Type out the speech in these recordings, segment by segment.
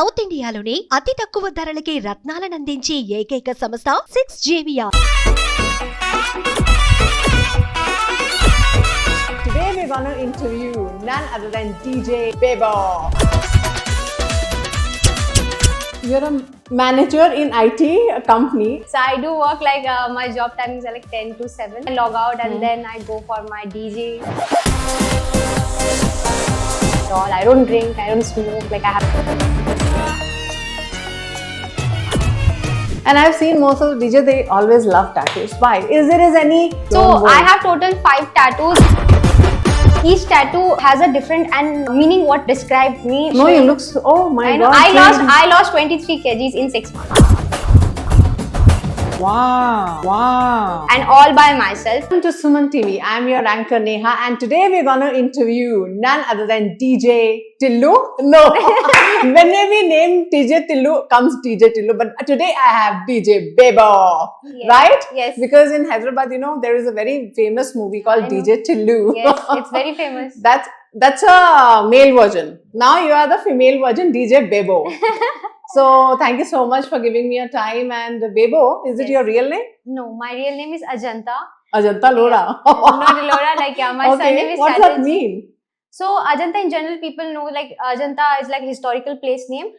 South ఇండియాలోని అతి తక్కువ ధరలకి రత్నాలనందించే ఏకైక సంస్థ 6JVR. Today we're going to interview none other than DJ Bebo. You're a manager in IT company. So I do work like my job timings are like 10 to 7. I log out and then I go for my DJ. All. I don't drink, I don't smoke, like I have. And I've seen most of the DJs, they always love tattoos. Why? Is there any? So I have total 5 tattoos. Each tattoo has a different and meaning what describes me. No, you look so, oh my God. I lost 23 kgs in 6 months. Wow. And all by myself. Welcome to Suman TV. I'm your anchor Neha and today we're going to interview none other than DJ Tillu. No, whenever we name DJ Tillu comes DJ Tillu, but today I have DJ Bebo, Yes. right? Yes. Because in Hyderabad, you know, there is a very famous movie called I know. DJ Tillu. Yes, it's very famous. That's a male version. Now you are the female version, DJ Bebo. So thank you so much for giving me a time. And Bebo, is it Yes. your real name? No, my real name is Ajanta. Ajanta Lora. Not Elora, like yeah, my surname is What does that Chatterjee. mean? So Ajanta in general people know like Ajanta is like historical place name,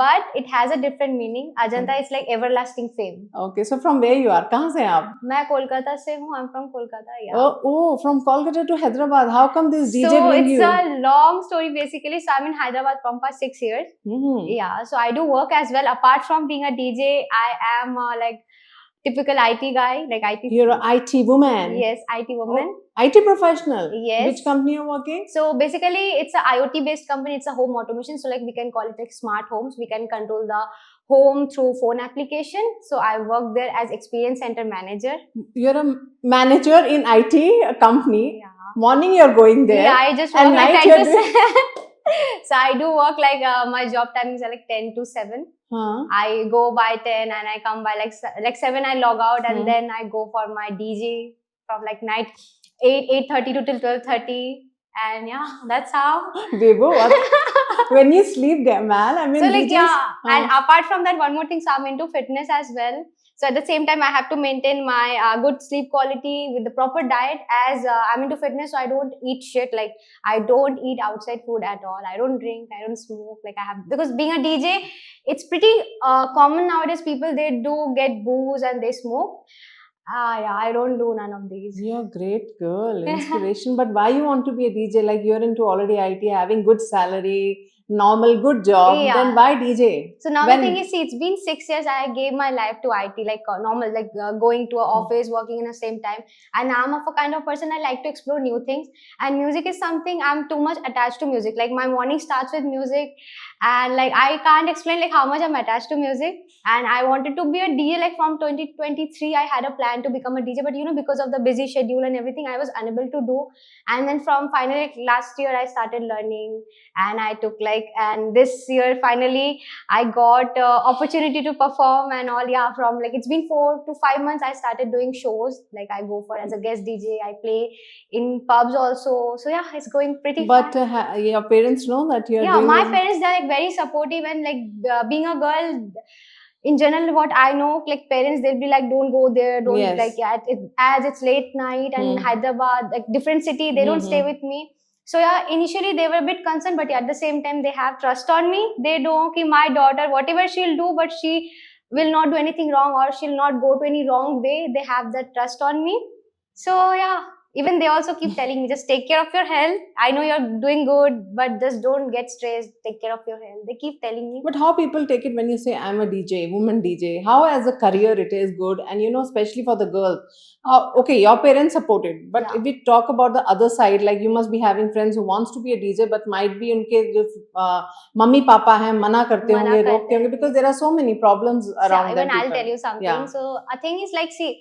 but it has a different meaning. Ajanta is like everlasting fame. Okay, so from where you are? कहाँ से हैं आप? मैं कोलकाता से हूँ. I'm from Kolkata. Yeah. Oh, from Kolkata to Hyderabad. How come this DJ So bring it's you? a long story basically. So I'm in Hyderabad from past 6 years. Mhm. Yeah. So I do work as well. Apart from being a DJ, I am like typical IT guy, like IT. You're an IT woman. Yes, IT woman. Oh, IT professional. Yes. Which company you're working? So basically, it's a IoT based company. It's a home automation. So like we can call it like smart homes. We can control the home through phone application. So I work there as experience center manager. You're a manager in IT company. Yeah. Morning you're going there. Yeah, I just work And like night 10 you're to 7. So I do work like my job timings are like 10 to 7. Huh? I go by 10 and I come by like 7. I log out and Hmm. then I go for my DJ from like night 8:30 to till 12:30. And yeah, that's how. Bebo, what? When you sleep there, man. I mean, So like DJs, yeah, and apart from that, one more thing, so I'm into fitness as well. So at the same time, I have to maintain my good sleep quality with the proper diet. As I'm into fitness, so I don't eat shit. Like I don't eat outside food at all. I don't drink. I don't smoke. Like I have, because being a DJ, it's pretty common nowadays. People they do get booze and they smoke. Yeah, I don't do none of these. You're a great girl, inspiration. But why you want to be a DJ? Like you're into already IT, having good salary, normal good job. Yeah. Then why DJ? So now When- the thing is, see, it's been 6 years. I gave my life to IT, like normal, like going to an office, working in the same time. And I'm of a kind of person I like to explore new things. And music is something I'm too much attached to music. Like my morning starts with music, and like I can't explain like how much I'm attached to music. And I wanted to be a DJ. Like from 2023, I had a plan to become a DJ, but you know, because of the busy schedule and everything, I was unable to do. And then from finally like, last year, I started learning, and I took like, and this year finally I got opportunity to perform and all. Yeah, from like it's been 4 to 5 months I started doing shows. Like I go for as a guest DJ. I play in pubs also. So yeah, it's going pretty. But fine. your parents know that you're Yeah, doing my this? parents they're like very supportive, and like being a girl. In general, what I know, like parents, they'll be like, "Don't go there, don't Yes. like yeah." As it's late night and Hyderabad, like different city, they don't stay with me. So yeah, initially they were a bit concerned, but yeah, at the same time they have trust on me. They know कि my daughter, whatever she'll do, but she will not do anything wrong or she'll not go to any wrong way. They have that trust on me. So yeah, even they also keep telling me, just take care of your health. I know you're doing good, but just don't get stressed. Take care of your health. They keep telling me. But how people take it when you say I'm a DJ, woman DJ? How as a career it is good, and you know, especially for the girls. Okay, your parents support it, but Yeah. if we talk about the other side, like you must be having friends who wants to be a DJ, but might be उनके जो mummy papa हैं मना करते मना होंगे, करते रोकते होंगे, because there are so many problems around Yeah, them. even I'll people. tell you something. Yeah. So a thing is like, see,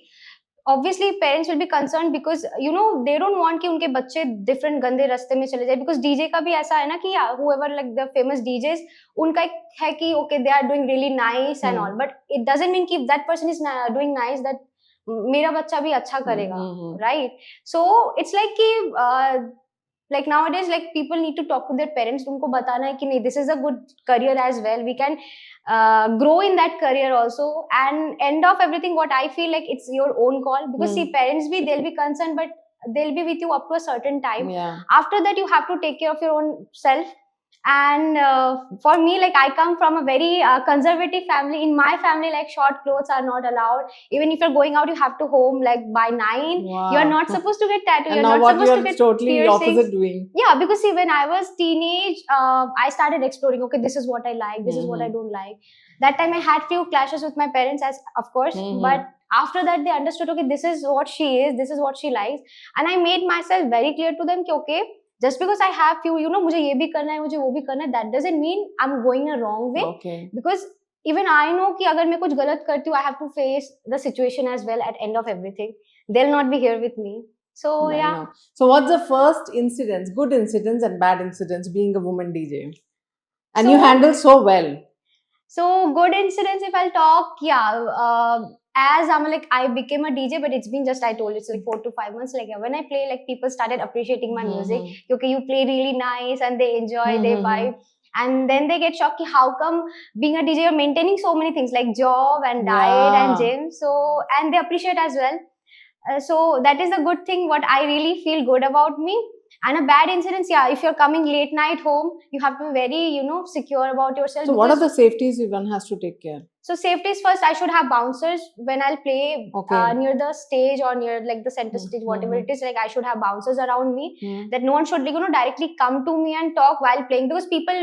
obviously parents will be concerned because you know they don't want कि उनके बच्चे different गंदे रास्ते में चले जाए, because DJ का भी ऐसा है ना कि whoever like the famous DJs उनका एक है कि okay they are doing really nice and all, but it doesn't mean कि if that person is doing nice that मेरा बच्चा भी अच्छा करेगा, right? So it's like कि like nowadays, like people need to talk to their parents. उनको बताना है कि नहीं, this is a good career as well. We can grow in that career also. And end of everything, what I feel like it's your own call, because see, parents be, they'll be concerned, but they'll be with you up to a certain time. Yeah. After that, you have to take care of your own self. And for me, like I come from a very conservative family. In my family, like short clothes are not allowed. Even if you're going out, you have to home like by 9. Wow. You're not supposed to get tattoo. And You're now not what supposed to you're get totally piercings. opposite doing. Yeah, because see, when I was teenage, I started exploring. Okay, this is what I like. This is what I don't like. That time I had few clashes with my parents, as of course, but after that they understood. Okay, this is what she is. This is what she likes, and I made myself very clear to them. Ki, okay, just because I have few, you know, मुझे ये भी करना है, मुझे वो भी करना है, that doesn't mean I'm going a wrong way. Okay. Because even I know कि अगर मैं कुछ गलत करती हूँ, I have to face the situation as well at end of everything. They'll not be here with me. So I yeah. know. So what's the first incidents, good incidents and bad incidents being a woman DJ? And you handle so well. So good incidents, if I'll talk, yeah. As I'm like, I became a DJ, but it's been just, I told you, it's like 4 to 5 months. Like when I play, like people started appreciating my music. Okay, you play really nice, and they enjoy, they vibe. And then they get shocked, how come being a DJ, you're maintaining so many things like job and diet and gym. So, and they appreciate as well. So that is the good thing, what I really feel good about me. And a bad incident, yeah, if you're coming late night home, you have to be very, you know, secure about yourself. So what are the safeties one has to take care? So safety is first, I should have bouncers when I'll play near the stage or near like the center stage, whatever it is, like I should have bouncers around me, that no one should, like, you know, directly come to me and talk while playing, because people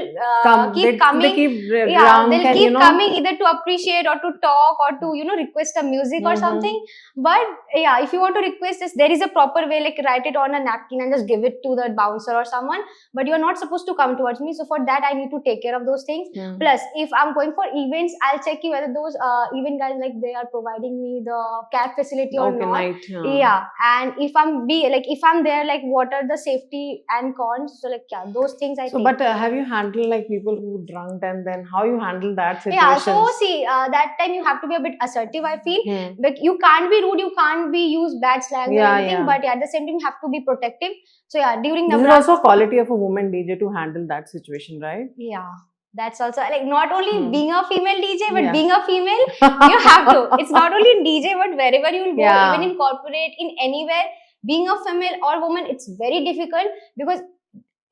keep coming. They'll keep coming either to appreciate or to talk or to, you know, request a music or something. But yeah, if you want to request this, there is a proper way, like write it on a napkin and just give it to the bouncer or someone, but you're not supposed to come towards me. So for that, I need to take care of those things. Plus, if I'm going for events, I'll check whether those event guys, like they are providing me the cab facility or not. Yeah, and if I'm there, like what are the safety and cons? So like, yeah, those things I. So, but have you handled like people who drunk, and then how you handle that situation? Yeah, so see, that time you have to be a bit assertive, I feel. Like you can't be rude, you can't be use bad slang or anything, but yeah, at the same time you have to be protective. So yeah, during the this is also a quality of a woman DJ to handle that situation, right? Yeah. That's also like not only being a female DJ, but being a female, you have to. It's not only in DJ, but wherever you will go, even in corporate, in anywhere, being a female or woman, it's very difficult, because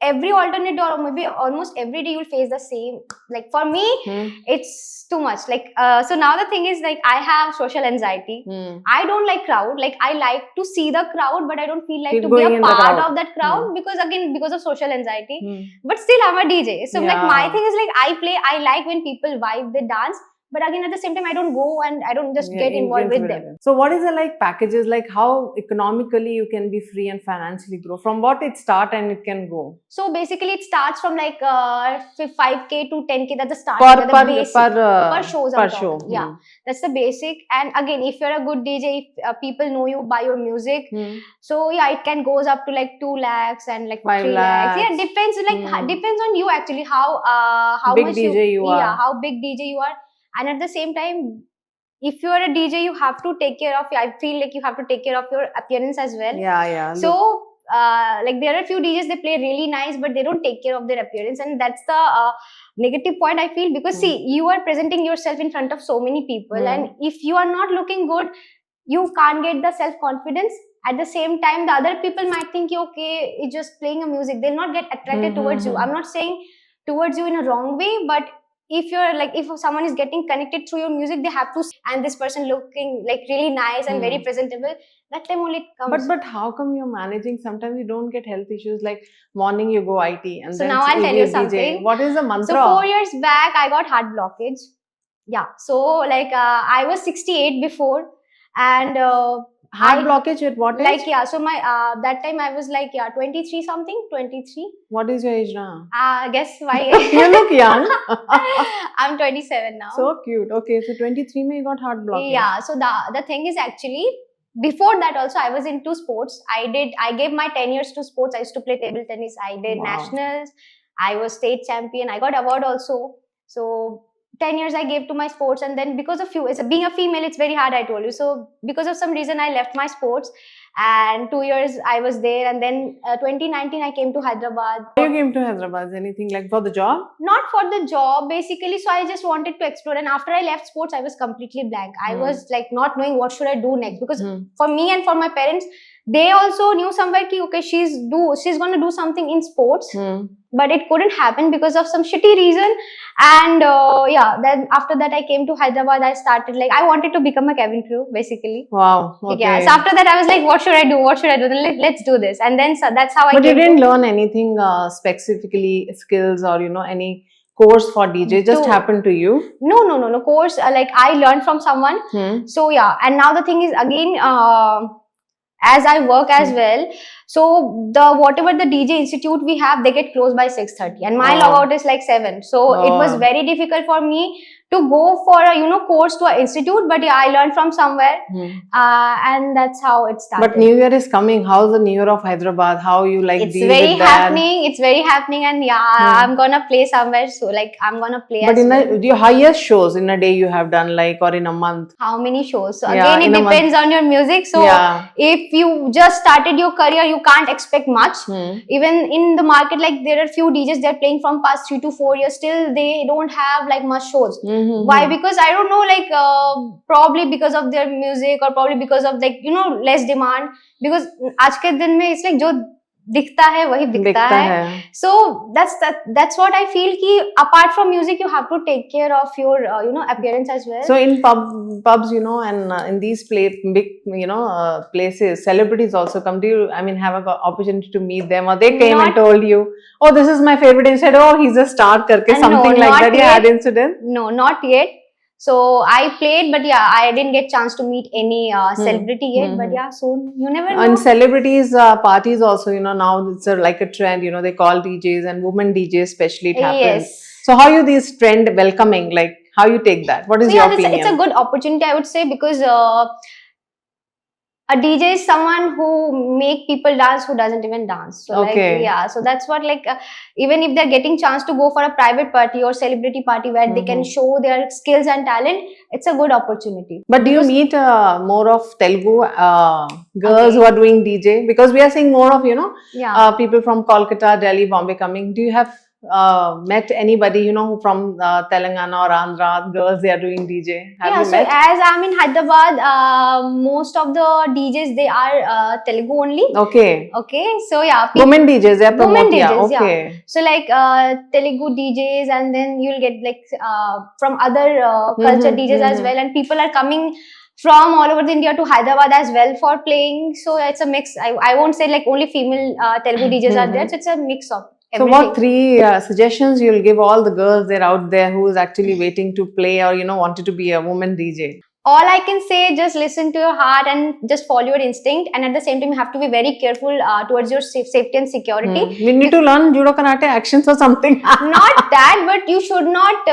every alternate or maybe almost every day you'll face the same. Like for me, it's too much. Like so now the thing is, like I have social anxiety. I don't like crowd. Like I like to see the crowd, but I don't feel like to be a part of that crowd, because again, because of social anxiety. But still, I'm a DJ. So like my thing is, like I play. I like when people vibe, they dance. But again, at the same time, I don't go and I don't just get involved with them. So what is the like packages, like how economically you can be free and financially grow? From what it start and it can go? So basically, it starts from like 5K to 10K. That's the start. Per shows. Per show. Yeah, that's the basic. And again, if you're a good DJ, if people know you by your music, so yeah, it can goes up to like 2 lakhs and like 5 3 lakhs. Yeah, depends. Like depends on you actually, how big much DJ you are. Yeah, how big DJ you are. And at the same time, if you are a DJ, you have to take care of. I feel like you have to take care of your appearance as well. Yeah. So, like there are a few DJs, they play really nice, but they don't take care of their appearance, and that's the negative point I feel. Because see, you are presenting yourself in front of so many people, and if you are not looking good, you can't get the self-confidence. At the same time, the other people might think, okay, it's just playing a music. They'll not get attracted towards you. I'm not saying towards you in a wrong way, but if you're like, if someone is getting connected through your music, they have to, and this person looking like really nice and very presentable, that time only it comes. But how come you're managing? Sometimes you don't get health issues, like morning you go IT and so then now I'll tell you something. What is the mantra? So 4 years back, I got heart blockage. Yeah. So like I was 68 before, and heart blockage at what age? Like yeah, so my that time I was like 23 something, 23. What is your age now? Guess why? You look young. I'm 27 now. So cute. Okay, so 23 mein you got heart blockage. Yeah, so the thing is actually, before that also I was into sports. I gave my 10 years to sports. I used to play table tennis. I did nationals. I was state champion. I got award also. So 10 years I gave to my sports, and then because of being a female, it's very hard, I told you. So because of some reason I left my sports, and 2 years I was there, and then 2019 I came to Hyderabad. You came to Hyderabad, anything like for the job? Not for the job basically, so I just wanted to explore, and after I left sports I was completely blank. I was like not knowing what should I do next, because for me and for my parents, they also knew somewhere ki, okay, she's going to do something in sports, but it couldn't happen because of some shitty reason. And then after that I came to Hyderabad. I started, like, I wanted to become a cabin crew basically. Wow. Okay. Yeah, so after that I was like, what should I do, then let's do this. And then so that's how I But you came didn't to, learn anything specifically skills or any course for DJ, just happened to you? no course, like I learned from someone. So yeah, and now the thing is again, as I work as well, so the whatever the DJ institute we have, they get closed by 6:30, and my logout is like 7. So it was very difficult for me to go for a course to an institute, but yeah, I learned from somewhere, and that's how it started. But New Year is coming. How's the New Year of Hyderabad? How you like it's deal very with that? happening. It's very happening, and I'm gonna play somewhere. So like I'm gonna play. But as in well. your highest shows in a day you have done, like, or in a month? How many shows? So Yeah, again, it in a month. depends on your music. So if you just started your career, you can't expect much. Even in the market, like there are few DJs, they're playing from past 3 to 4 years, still they don't have like much shows. Why? Because I don't know, like probably because of their music, or probably because of like less demand. Because आज के दिन में it's like जो दिखता है वही बिकता है. So that's what I feel कि apart from music, you have to take care of your appearance as well. So in pubs, and in these big places, celebrities also come to you. I mean, have an opportunity to meet them, or they came and told you, oh, this is my favorite, instead, oh, he's a star, karke, something like that. You had incident? No, not yet. So I played, but yeah, I didn't get chance to meet any celebrity yet. But yeah, soon, you never know. And celebrities parties also, now it's like a trend. They call DJs, and women DJs especially, it happens. Yes. So how you this trend welcoming? Like, how you take that? What is your opinion? It's a good opportunity, I would say, because a DJ is someone who make people dance who doesn't even dance. So so that's what, like, even if they're getting chance to go for a private party or celebrity party where they can show their skills and talent, it's a good opportunity. But do you meet more of Telugu girls who are doing DJ? Because we are seeing more of, people from Kolkata, Delhi, Bombay coming. Do you have met anybody, who from Telangana or Andhra, girls, they are doing DJ? Have you met? As I'm in Hyderabad, most of the DJs, they are Telugu only. Okay. So yeah. Women DJs, they are promoting. Women DJs, So like Telugu DJs, and then you'll get like from other culture DJs as well, and people are coming from all over India to Hyderabad as well for playing. So it's a mix. I won't say like only female Telugu DJs are there. So it's a mix of everything. So what 3 suggestions you'll give all the girls that are out there who is actually waiting to play, or wanted to be a woman DJ? All I can say, just listen to your heart and just follow your instinct, and at the same time you have to be very careful towards your safety and security. We need to learn judo, karate, actions or something. Not that, but you should not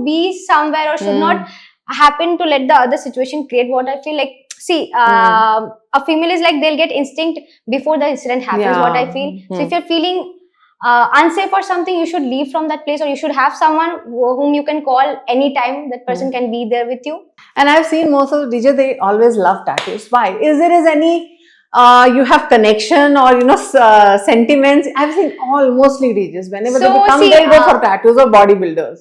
be somewhere, or should not happen to let the other situation create what I feel like. See, a female is like, they'll get instinct before the incident happens, what I feel. So if you're feeling unsafe or something, you should leave from that place, or you should have someone whom you can call anytime. That person can be there with you. And I've seen most of the DJs, they always love tattoos. Why? Is there any you have connection or sentiments? I've seen mostly DJs, whenever they become, they go for tattoos or bodybuilders.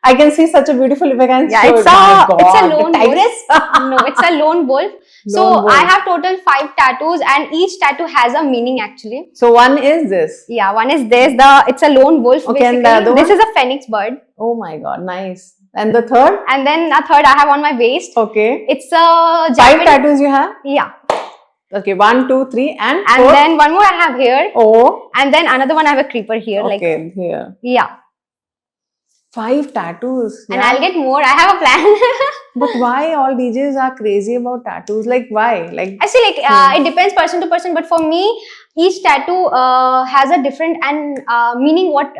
I can see such a beautiful effect. It's a lone wolf. No, it's a lone wolf. I have total 5 tattoos, and each tattoo has a meaning actually. So one is this. Yeah, one is this. It's a lone wolf. Okay, basically. And this is a phoenix bird. Oh my god, nice. And the third? And then a third I have on my waist. Okay. It's a 5 tattoos you have? Yeah. Okay, 1, 2, 3, and 4. And then one more I have here. Oh. And then another one I have a creeper here. Okay, here. Yeah. 5 tattoos. And I'll get more. I have a plan. But why all DJs are crazy about tattoos? Like why? Like I see, like it depends person to person, but for me, each tattoo has a different and meaning. What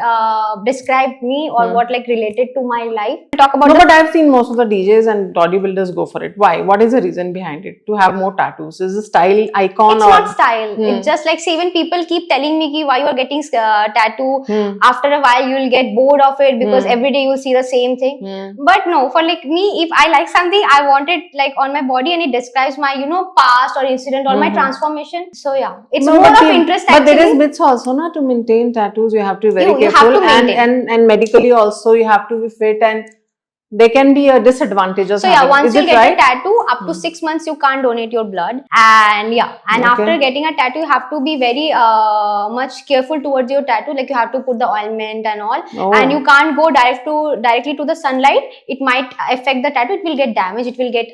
described me or what like related to my life. Talk about no, the but I've seen most of the DJs and bodybuilders go for it. Why? What is the reason behind it? To have more tattoos? Is it style icon it's or? not style. It's just like, see, when people keep telling me ki why you are getting tattoo, after a while you'll get bored of it because every day you'll see the same thing. But no, for like me, if I like something, I want it like on my body and it describes my, you know, past or incident or my transformation. So yeah, it's No, more but of interest but there is actually. myths also, na, to maintain tattoos. You have to be very You have careful, to maintain. and medically also you have to be fit, and there can be a disadvantage of So yeah, having. once Is you it get right? a tattoo, up to 6 months you can't donate your blood. And yeah, and Okay. after getting a tattoo, you have to be very much careful towards your tattoo. Like you have to put the ointment and all, Oh. and you can't go directly to the sunlight. It might affect the tattoo. It will get damaged. It will get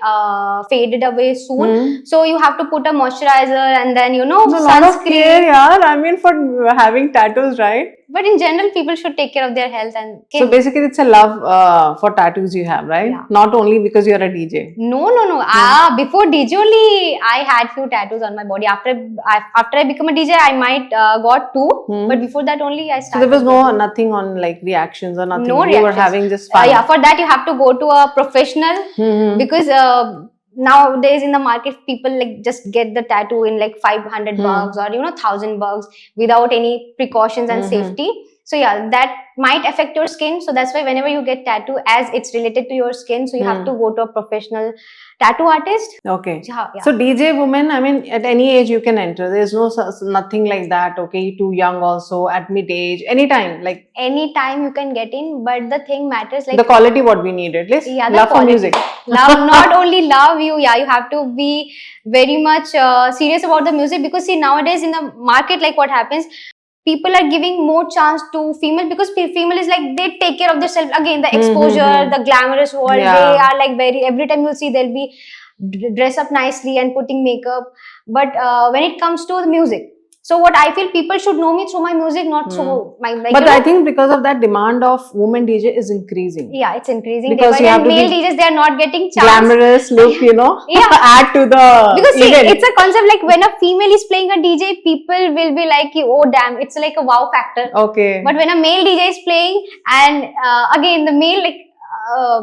faded away soon. So you have to put a moisturizer and then, you know, A lot of sunscreen. care, yaar. I mean, for having tattoos, right? But in general, people should take care of their health and So basically, it's a love for tattoos you have, right? Yeah. Not only because you're a DJ. No. Before DJ only, I had few tattoos on my body. After I become a DJ, I might got 2. But before that only, I So started. there was nothing on like reactions or nothing. No You were reactions. having just fun. Yeah, for that you have to go to a professional because nowadays in the market people like just get the tattoo in like 500 bucks or, you know, 1,000 bucks without any precautions and safety. So yeah, that might affect your skin. So that's why whenever you get tattoo, as it's related to your skin, so you have to go to a professional tattoo artist. Okay. Yeah. So DJ women, I mean, at any age you can enter. There's nothing like that. Okay, too young also, at mid age, anytime. Like Anytime you can get in, but the thing matters like the quality what we need, at least. yeah, the love for quality. music. Love, not only love you, yeah, you have to be very much serious about the music because see, nowadays in the market, like what happens, people are giving more chance to female because female is like they take care of themselves. Again, the exposure, the glamorous world, Yeah. they are like very, every time you'll see they'll be dress up nicely and putting makeup. But when it comes to the music, so what I feel, people should know me through my music, not through my like. But you know, I think because of that, demand of women DJ is increasing. yeah, it's increasing. Because Day you by have day, to male be DJs, they are not getting chance. Glamorous look, you know, Yeah. add to the Because see, event. it's a concept like when a female is playing a DJ, people will be like, oh damn, it's like a wow factor. Okay. But when a male DJ is playing, and again the male like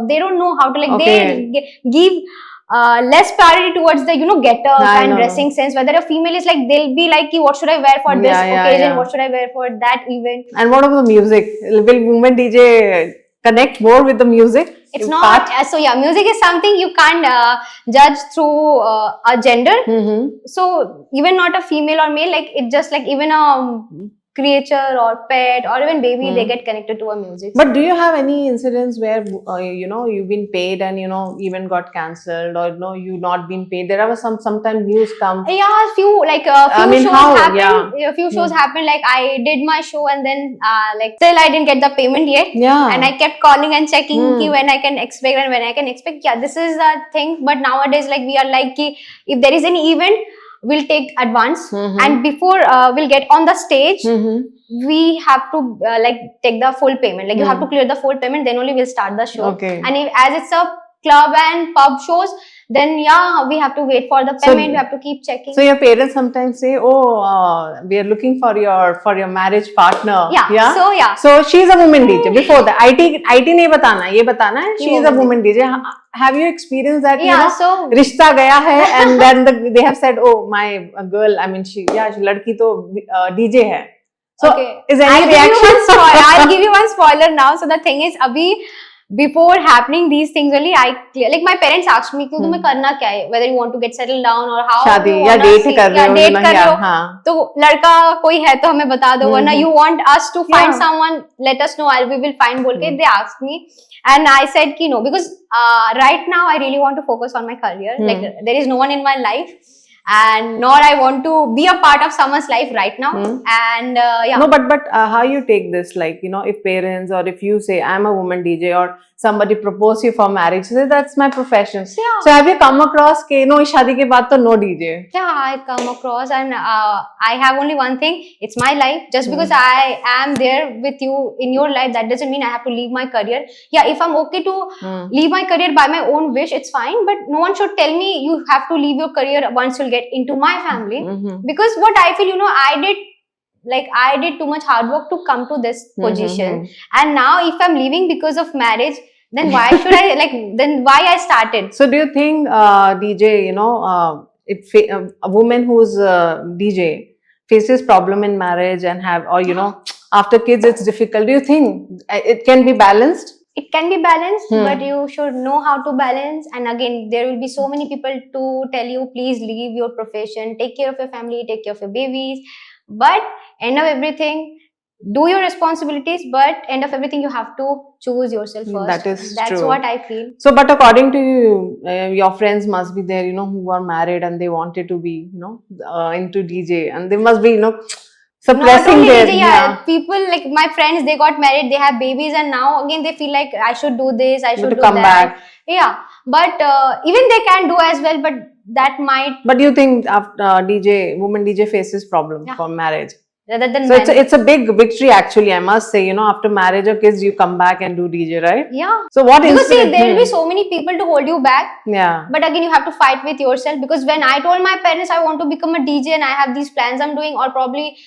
they don't know how to like they give less priority towards the, you know, get up and dressing sense. Whether a female is like, they'll be like, what should I wear for this occasion? What should I wear for that event? And what about the music? Will women DJ connect more with the music? It's not so yeah, music is something you can't judge through a gender. So even not a female or male, like it just like even a creature or pet or even baby, they get connected to a music. But do you have any incidents where you know, you've been paid and, you know, even got cancelled, or you know, you not been paid? There are sometimes news comes. Yeah, few like a few I mean, shows how? happened. A few shows happened. Like I did my show and then like still I didn't get the payment yet. Yeah. And I kept calling and checking ki when I can expect and when I can expect. Yeah, this is the thing. But nowadays, like we are like ki if there is any event, we'll take advance, and before we'll get on the stage, we have to like take the full payment. Like you have to clear the full payment, then only we'll start the show. Okay. And as it's a club and pub shows, then yeah, we have to wait for the payment. We have to keep checking. So your parents sometimes say, "Oh, we are looking for your marriage partner." Yeah. So yeah. So she's a woman DJ. Before that, IT नहीं बताना, ये बताना है. She is a woman DJ. Have you experienced that? Yeah. You know, So रिश्ता गया है, and then they have said, "Oh, my girl. I mean, लड़की तो DJ है." So is any reaction? I'll give you one spoiler now. So the thing is, abhi before happening these things only, like my parents asked me, "क्यों तुम्हें करना क्या है? Whether you want to get settled down or how शादी you या wanna date see- कर रहे या हो, date कर रहे हो, हाँ. तो लड़का कोई है तो हमें बता दो, वरना you want us to find someone, let us know, we will find बोल के they asked me, and I said कि no, because right now I really want to focus on my career. Like there is no one in my life. and nor I want to be a part of someone's life right now. And yeah. No, but how you take this? Like, you know, if parents or if you say I'm a woman DJ or somebody propose you for marriage, say that's my profession. Yeah. So have you come across ke no शादी के बाद तो no DJ? Yeah, I come across, and I have only one thing. It's my life. Just because I am there with you in your life, that doesn't mean I have to leave my career. Yeah, if I'm okay to leave my career by my own wish, it's fine. But no one should tell me you have to leave your career once you'll get into my family. Because what I feel, you know, I did too much hard work to come to this position. And now if I'm leaving because of marriage, then why should I, then why I started? So do you think DJ, you know, a woman who's DJ faces problem in marriage and or you know, after kids it's difficult. Do you think it can be balanced? It can be balanced, but you should know how to balance. And again, there will be so many people to tell you, please leave your profession, take care of your family, take care of your babies. But end of everything, do your responsibilities, but end of everything, you have to choose yourself first. That's That's true. what I feel. So, but according to you, your friends must be there, you know, who are married and they wanted to be, you know, into DJ, and they must be, you know, suppressing Not only their DJ, people like my friends, they got married, they have babies, and now again they feel like I should do this, I should do come that. back. Yeah, but even they can do as well, but that might. But you think after woman DJ faces problem for marriage? Rather than so it's a big victory actually, I must say, you know, after marriage or kids you come back and do DJ, right? Yeah. So what because see, there will be so many people to hold you back. Yeah. But again, you have to fight with yourself, because when I told my parents I want to become a DJ and I have these plans I'm doing, or probably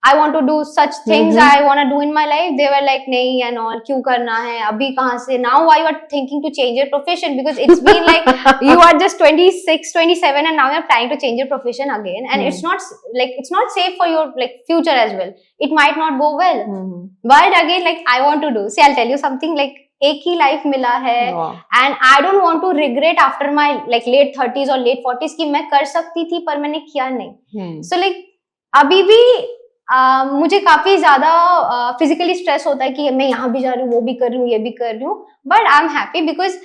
I want to do such things I want to do in my life, they were like, nahi and all, kyun karna hai, abhi kahan se? Now why you are thinking to change your profession? Because it's been like you are just 26, 27 and now you're trying to change your profession again, and it's not safe for your future as well. It might not go well. But again, I want to do. See, I'll tell you something, एक ही life मिला है, and I don't want to regret after my late 30s और late 40s कि मैं कर सकती थी पर मैंने किया नहीं. सो अभी भी मुझे काफी ज्यादा फिजिकली स्ट्रेस होता है कि मैं यहाँ भी जा रही हूँ, वो भी कर रही हूँ, ये भी कर रही हूँ, but I am happy because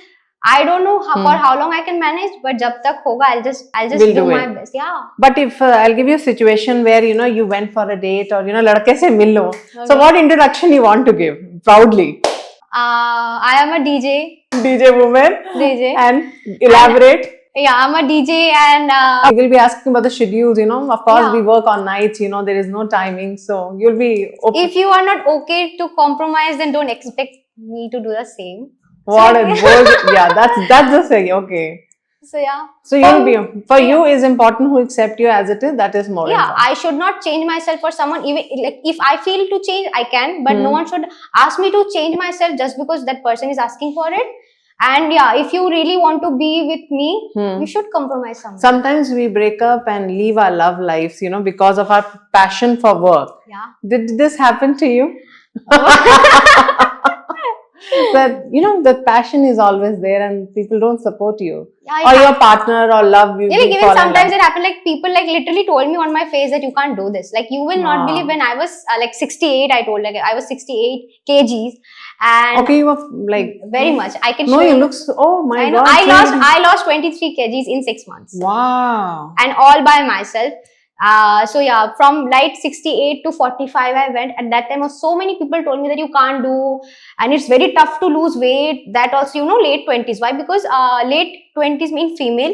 I don't know for how long I can manage, but जब तक होगा I'll just do my best. Yeah. But if I'll give you a situation where you know you went for a date or you know लड़के से मिल लो, so what introduction you want to give proudly? I am a DJ woman. DJ. And elaborate. Yeah, I'm a DJ and we will be asking about the schedules, you know. Of course, we work on nights, you know, there is no timing. So you'll be open. If you are not okay to compromise, then don't expect me to do the same. What a bold, yeah, that's the thing, okay. So yeah. So you'll be, for you is important who accept you as it is, that is more important. I should not change myself for someone. Even if I feel to change, I can, but no one should ask me to change myself just because that person is asking for it. And yeah, if you really want to be with me, you should compromise somewhere. Sometimes we break up and leave our love lives, you know, because of our passion for work. Yeah. Did this happen to you? That, you know, the passion is always there and people don't support you. Yeah, or your partner or love you. Yeah, even sometimes it happened, people literally told me on my face that you can't do this. You will not believe, when I was 68, I told, I was 68 kgs. And okay, you were very much. I can show you. You look oh my God. I lost 23 kgs in 6 months. Wow. And all by myself. So yeah, from 68 to 45 I went. At that time, so many people told me that you can't do, and it's very tough to lose weight. That also, you know, late 20s. Why? Because late 20s mean female,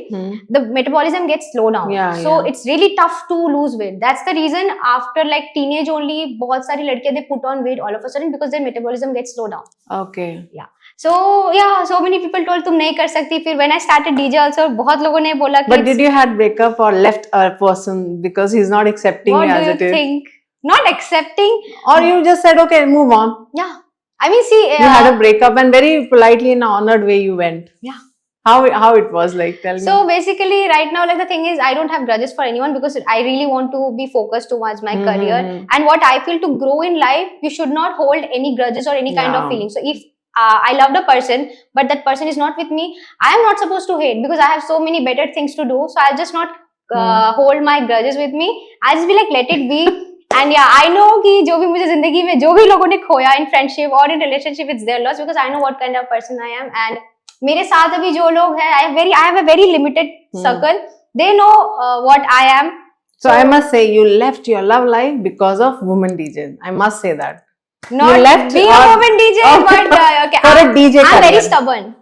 the metabolism gets slow down. So it's really tough to lose weight. That's the reason after teenage only, बहुत सारी लड़कियां they put on weight all of a sudden because their metabolism gets slow down. Okay. Yeah. So yeah, so many people told तुम नहीं कर सकती. फिर when I started DJ also, बहुत लोगों ने बोला कि. But did you had breakup or left a person because he's not accepting you as it is? What do you think? Not accepting. Or you just said okay, move on. Yeah. I mean, see. You had a breakup and very politely in an honored way you went. Yeah. How it was tell me. So basically right now the thing is I don't have grudges for anyone because I really want to be focused towards my career. And what I feel, to grow in life, you should not hold any grudges or any kind of feelings. So if I loved a person, but that person is not with me, I am not supposed to hate because I have so many better things to do. So I'll just not hold my grudges with me. I'll just be let it be. And yeah, I know कि जो भी मुझे जिंदगी में जो भी लोगों ने खोया in friendship or in relationship, it's their loss because I know what kind of person I am. And मेरे साथ अभी जो लोग हैं, I have a very limited circle. they know what I am. So I must say, you left your love life because of women DJs. I must say that. Not left being a or- woman DJ, Oh. but okay. For a DJ I'm very career. stubborn.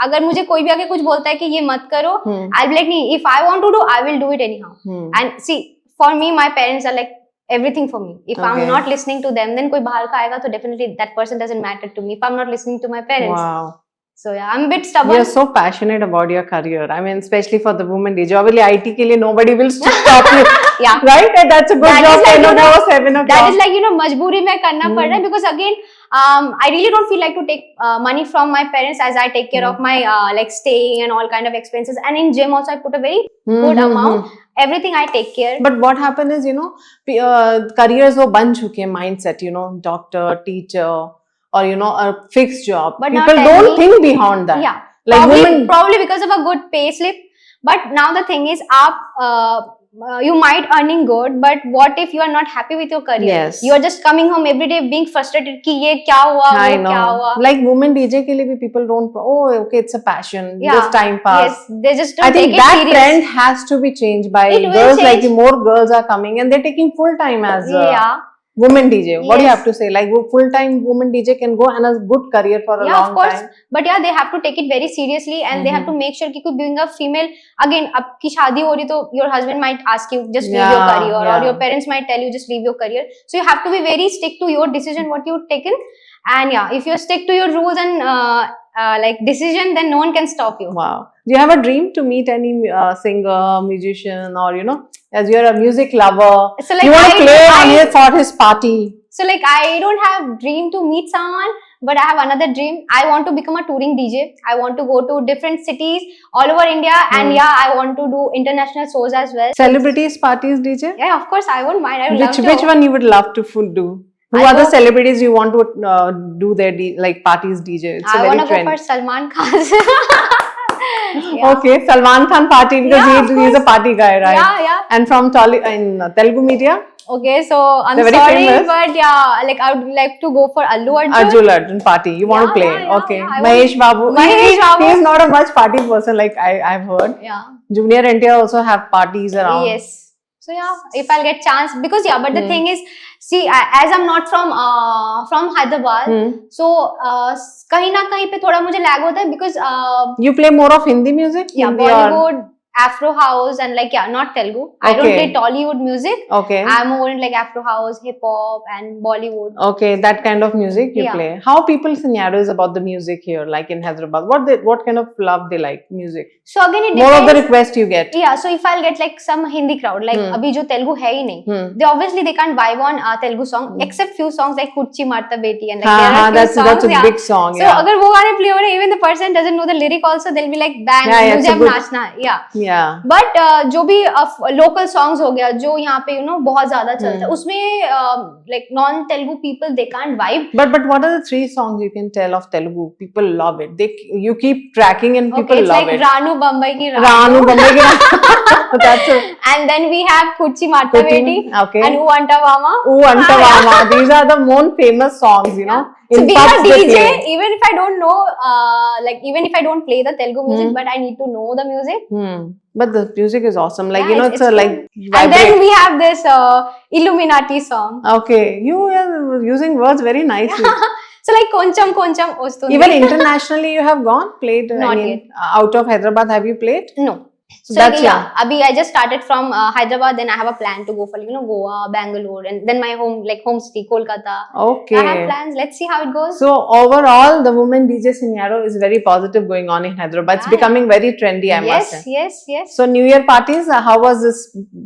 अगर मुझे कोई भी आके कुछ बोलता है कि ये मत करो, I'll be like नहीं. If I want to do, I will do it anyhow. And see, for me, my parents are like everything for me. If I'm Okay. not listening to them, then कोई बाहर का आएगा तो definitely that person doesn't matter to me. If I'm not listening to my parents, Wow. so yeah, I'm a bit stubborn. You're so passionate about your career. I mean, especially for the women DJ. Obviously, IT के लिए nobody will stop you. Yeah. Right? And that's a good That job. is like, 10 you know, o'clock, 7 o'clock. That is like, you know, मजबूरी में करना पड़ रहा है because again, I really don't feel like to take money from my parents as I take care of my like staying and all kind of expenses. And in gym also I put a very good amount. Everything I take care. But what happened is, you know, careers वो बन चुके हैं mindset, you know, doctor, teacher, or you know, a fixed job. But now People tell don't me- think beyond that. Yeah. Like women. Probably because of a good pay slip. But now the thing is, you might earning good, but what if you are not happy with your career? Yes. You are just coming home every day being frustrated कि ये क्या हुआ, I वो क्या हुआ. know. Like women DJ के लिए भी people don't. Oh, okay, it's a passion. Yeah. Just time pass. Yes, they just don't I think take it that serious. trend has to be changed by It will girls. Like change. more girls are coming and they're taking full time as Yeah. women DJ. What do you Yes. have to say? Like full time woman DJ can go and a good career for a Yeah, long of course. time. But yeah, they have to take it very seriously and they have to make sure कि कोई being a female, again, आपकी शादी हो रही तो your husband might ask you just leave your Yeah, career yeah. or your parents might tell you just leave your career. So you have to be very stick to your decision what you've taken. And yeah, if you stick to your rules and like decision, then no one can stop you. Wow. Do you have a dream to meet any singer, musician, or you know, as you're a music lover, So like you want to play for his party? So like I don't have dream to meet someone, but I have another dream. I want to become a touring DJ. I want to go to different cities all over India, and yeah, I want to do international shows as well. Celebrities parties DJ? Yeah, of course, I won't mind. I would love to. Which one you would love to do? Who I are the hope- celebrities you want to do their like parties DJ? It's I a want very to go trend. for Salman Khan. Yeah. Okay, Salman Khan party because Yeah, of he's a party guy, right? Yeah, yeah. And from in Telugu media, Okay, so I'm They're very sorry, famous. but yeah, like I would like to go for Allu Arjun. Arjun party. You want to Yeah, play? yeah, yeah, Okay. yeah, I Mahesh Babu. Mahesh Babu. He is not a much party person like I've heard. Yeah. Junior NTR also have parties around. Yes. So yeah, if I'll get chance, because yeah, but the thing is, see, as I'm not from Hyderabad, so कहीं ना कहीं पे थोड़ा मुझे lag होता है because You play more of Hindi music? yeah, Hindi or- Bollywood, Afro house, and like yeah, not Telugu. I don't Okay. play Tollywood music. Okay. I'm more in like Afro house, hip hop, and Bollywood. Okay, that kind of music you Yeah. play. How people scenarios about the music here, like in Hyderabad? What kind of love they like music? So again, it More of the depends. request you get. Yeah, so if I'll get like some Hindi crowd, like अभी जो Telugu है ही नहीं, they obviously they can't vibe on Telugu song, except few songs like Kuchi Marta Beti and like there are few that's songs, a yeah. big song. So Yeah. अगर वो गाने play हो रहे, even the person doesn't know the lyric also, they'll be like bang, Yeah, it's मुझे a अब good- नाचना है, yeah. Yeah. But जो भी लोकल सॉन्ग्स हो गया जो यहाँ पे बहुत ज्यादा चलता है उसमें like non Telugu people they can't vibe. But what are the 3 songs you can tell of Telugu? People love it. You keep tracking and people Okay, it's love like it. Ranu Bambai ki Ranu Bambai ki That's a and then we have Kuchi Marta Beti okay. and U Anta Mama. Ooh Anta Mama. These are the most famous songs, you know. So In being a pubs they DJ, play. even if I don't know, like even if I don't play the Telugu music, but I need to know the music. But the music is awesome. Like Yeah, you know, it's a good. like And then vibrate. we have this Illuminati song. Okay, you are using words very nicely. So like Koncham Koncham Ostundi. Even internationally, you have gone played. Not yet. Out of Hyderabad, have you played? No. So So that's like, yeah, abhi I just started from Hyderabad. Then I have a plan to go for Goa, Bangalore, and then my home city, Kolkata. Okay. I have plans. Let's see how it goes. So overall, the women DJ scenario is very positive going on in Hyderabad. It's Yeah. becoming very trendy, I must say. Yes. So New Year parties, how was this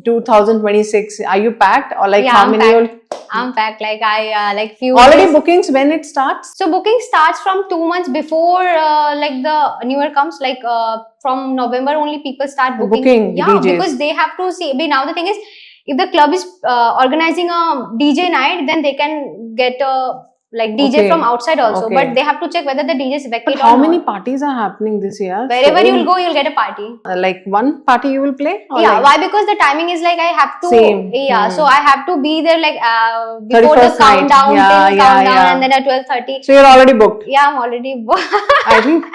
2026? Are you packed or like Yeah, how I'm many? packed. I'm packed. Like I like few Already days. bookings when it starts? So booking starts from 2 months before like the New Year comes. Like from November only people start booking. Booking Yeah, DJs. because they have to see. But now the thing is, if the club is organizing a DJ night, then they can get a like DJ Okay. from outside also. Okay. But they have to check whether the DJ is But vacant how or many not. parties are happening this year? Wherever So, you'll go, you'll get a party. like one party you will play? Or Yeah, like why? Because the timing is like I have to. Same. Yeah, so I have to be there like before 31st the night. countdown, Yeah, till yeah, countdown, yeah. and then at 12:30. So you're already booked. Yeah, I'm already. I think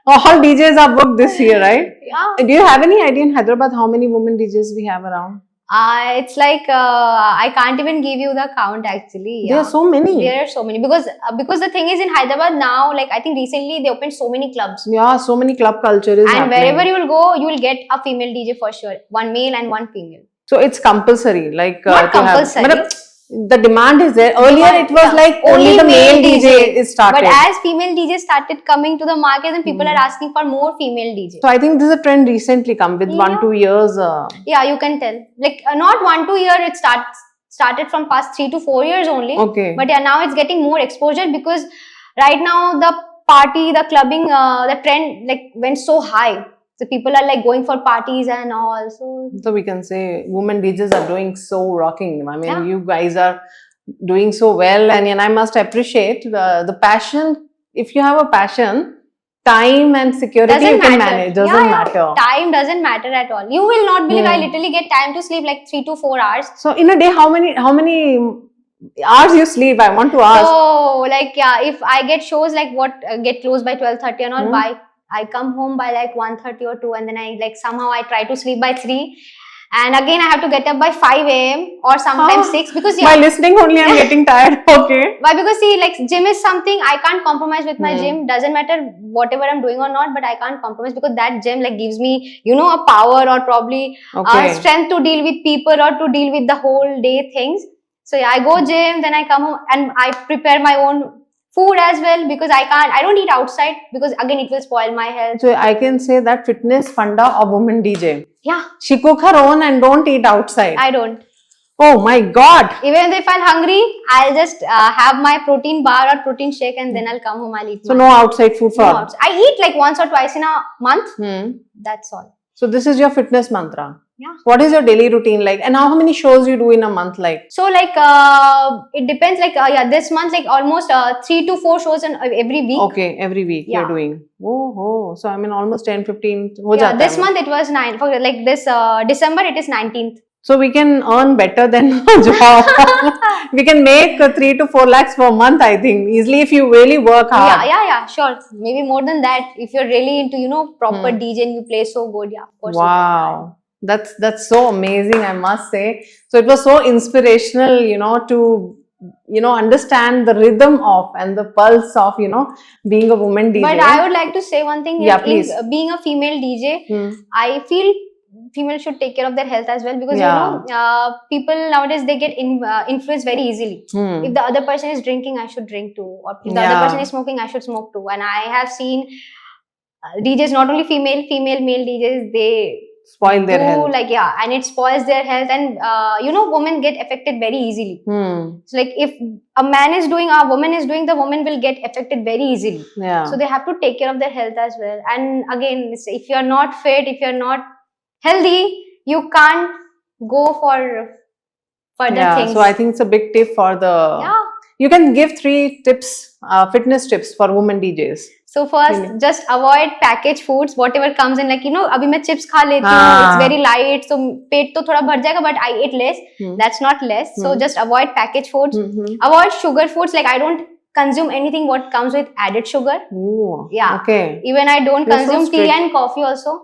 All DJs are booked this year, right? Yeah. Do you have any idea in Hyderabad how many women DJs we have around? It's like I can't even give you the count actually. There Yeah. are so many. There are so many because the thing is in Hyderabad now, like I think recently they opened so many clubs. Yeah, so many club culture is And happening. wherever you will go, you will get a female DJ for sure. One male and one female. So it's compulsory, like Not to compulsory. Have. The demand is there. Earlier it was Yeah. like only the male DJ is started. But as female DJs started coming to the market, and people Hmm. are asking for more female DJs. So I think this is a trend recently come with Yeah. 1-2 years. Yeah, you can tell. Like not 1-2 year, it started from past 3 to 4 years only. Okay. But yeah, now it's getting more exposure because right now the party, the clubbing, the trend like went so high. So people are like going for parties and all. So we can say women DJs are doing so rocking. I mean, Yeah. you guys are doing so well, and I must appreciate the passion. If you have a passion, time and security you can manage. Doesn't Yeah, matter. Time doesn't matter at all. You will not believe I Hmm. literally get time to sleep like 3 to 4 hours. So in a day, how many hours you sleep? I want to ask. So like yeah, if I get shows like what get closed by 12:30 and all, Hmm. by I come home by like 1:30 or 2, and then I like somehow I try to sleep by 3, and again I have to get up by 5 a.m. or sometimes Ah, 6 because By yeah. listening only, I'm getting tired. Okay. Why? Because see, like gym is something I can't compromise with my Hmm. gym. Doesn't matter whatever I'm doing or not, but I can't compromise because that gym like gives me, you know, a power or probably Okay. strength to deal with people or to deal with the whole day things. So yeah, I go gym, then I come home and I prepare my own food as well because I don't eat outside because again it will spoil my health. So I can say that fitness funda of woman DJ. Yeah, She cook her own and don't eat outside. I don't. Oh my God. Even if I'm hungry, I'll just have my protein bar or protein shake and then I'll come home, I'll eat. So no outside food for. No outside. I eat like once or twice in a month. Hmm. That's all. So this is your fitness mantra. Yeah. What is your daily routine like, and how many shows you do in a month like? So like it depends. Like yeah, this month like almost 3 to 4 shows in every week. Okay, every week Yeah. you're doing. Oh, so I mean almost 10-15. हो Yeah, जाता this है. month it was 9. For like this December it is 19th. So we can earn better than a job. We can make 3 to 4 lakhs per month, I think, easily if you really work hard. Yeah, sure. Maybe more than that if you're really into, you know, proper Hmm. DJ and you play so good. Yeah, of course. you can. Wow. That's so amazing, I must say. So it was so inspirational, you know, to understand the rhythm of and the pulse of, being a woman DJ. But I would like to say one thing. Yeah, like, please. Being a female DJ, Hmm. I feel females should take care of their health as well because Yeah. you know people nowadays they get influenced very easily. Hmm. If the other person is drinking, I should drink too, or if the other Yeah. person is smoking, I should smoke too. And I have seen DJs, not only female, male DJs, they Spoil their do health. like yeah, and it spoils their health, and you know, women get affected very easily. Hmm. So like if a man is doing, a woman is doing, the woman will get affected very easily. Yeah. So they have to take care of their health as well. And again, if you're not fit, if you're not healthy, you can't go for further Yeah. things. So I think it's a big tip for the. Yeah. You can give 3 tips, fitness tips for women DJs. So first, Really? just avoid packaged foods, whatever comes in. Like you know, अभी मैं chips खा लेती हूँ. हाँ. It's very light, so पेट तो थोड़ा भर जाएगा, but I eat less. Hmm. That's not less. So Hmm. just avoid packaged foods. Mhm. Avoid sugar foods. Like I don't consume anything what comes with added sugar. Ooh. Yeah. Okay. Even I don't You're so consume tea strict. and coffee also.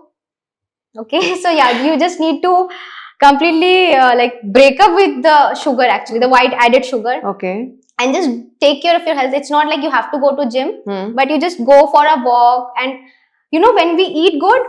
Okay, so yeah, you just need to completely like break up with the sugar, actually the white added sugar, Okay. and just take care of your health. It's not like you have to go to gym, Hmm. but you just go for a walk. And you know, when we eat good,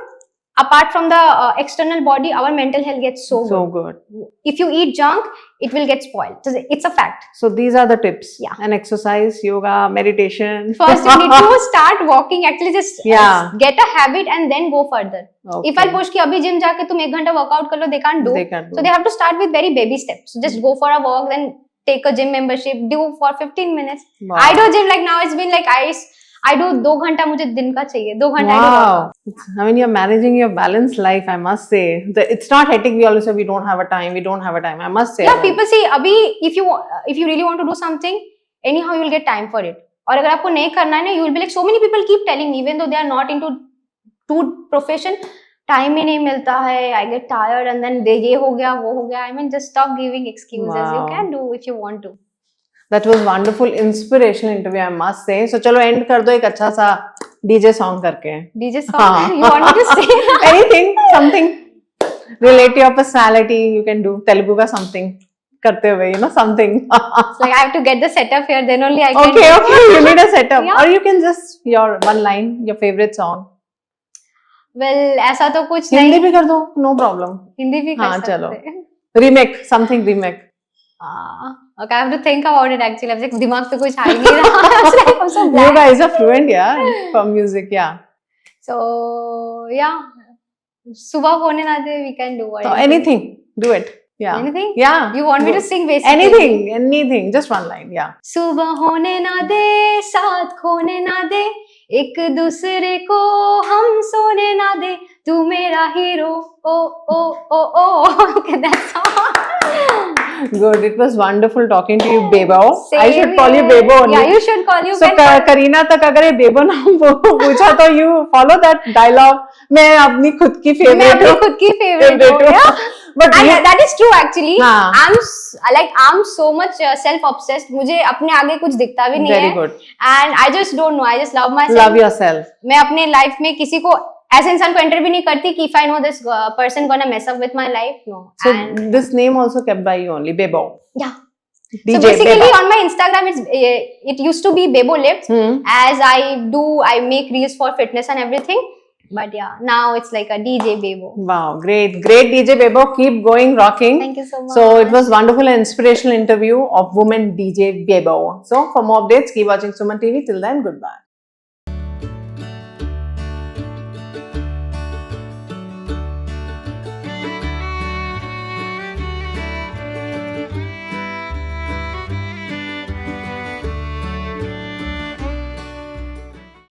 apart from the external body, our mental health gets so So good. good. If you eat junk, it will get spoiled. So it's a fact. So these are the tips. Yeah. And exercise, yoga, meditation. First, you need to start walking. Actually, just Yeah. get a habit and then go further. Okay. If I push कि अभी gym जाके तुम 1 घंटा workout कर लो, they can't do. They can do. So they have to start with very baby steps. So just go for a walk, then take a gym membership, do for 15 minutes. Wow. I do gym like now. It's been like I do 2 घंटा मुझे दिन का चाहिए. 2 घंटा I do workout. Wow. I mean, you're managing your balanced life, I must say. It's not hectic. We always say we don't have a time. We don't have a time. I must say. Yeah, that. people see अभी if you really want to do something, anyhow you will get time for it. और अगर आपको नहीं करना है ना, you will be like, so many people keep telling me, even though they are not into two profession, time ही नहीं मिलता है, I get tired, and then ये हो गया वो हो गया. I mean, just stop giving excuses. You Wow. can do if you want to. That was wonderful, inspirational interview, I must say. So चलो end कर दो एक अच्छा सा DJ song करके. DJ song. हाँ. You want me to sing? Anything, something relate to your personality. You can do Telugu का something करते हुए, you know, something. It's like I have to get the setup here, then only I can. Okay, do okay. You need a setup, Yeah. or you can just your one line, your favorite song. Well, ऐसा तो कुछ हिंदी नहीं. भी कर दो, no problem. Hindi भी कर हाँ, सकते चलो. हैं. Remake, something remake. Okay, I have to think about it actually. अब तक दिमाग पे कुछ आ ही नहीं रहा. I was like, I'm so You blank. guys are fluent, yeah, for music, yeah. So yeah, सुबह होने ना दे. We can do So whatever. anything, do it. Yeah. Anything? Yeah. You want me to Go. sing basically? Anything, just one line, yeah. सुबह होने ना दे, साथ खोने ना दे, एक दूसरे को हम सोने ना दे, तू मेरा hero, oh oh oh oh. Okay, that's all. Good. It was wonderful talking to you, Bebo. I Same should call you here. Bebo only. Yeah, you should call you. So can call- Kareena तक अगर ये बेबो नाम पूछा तो you follow that dialogue. मैं अपनी खुद की मैं favorite अपनी हूँ. खुद की favorite हूँ. Favorite Yeah. हूँ. But And you- that is true actually. हाँ. I'm so much self-obsessed. मुझे अपने आगे कुछ दिखता भी नहीं Very है. good. And I just don't know. I just love myself. Love yourself. मैं अपने लाइफ में किसी को ऐसे इंसान को एंटर भी नहीं करती कि if I know this person gonna mess up with my life. No. So And this name also kept by you only, Bebo. yeah. DJ So basically Bebo. on my Instagram it used to be Bebo Lips. As I make reels for fitness and everything. But yeah, now it's like a DJ Bebo. Wow, great DJ Bebo. Keep going, rocking. Thank you so much. So it was wonderful and inspirational interview of woman DJ Bebo. So for more updates, keep watching Suman TV. Till then, goodbye.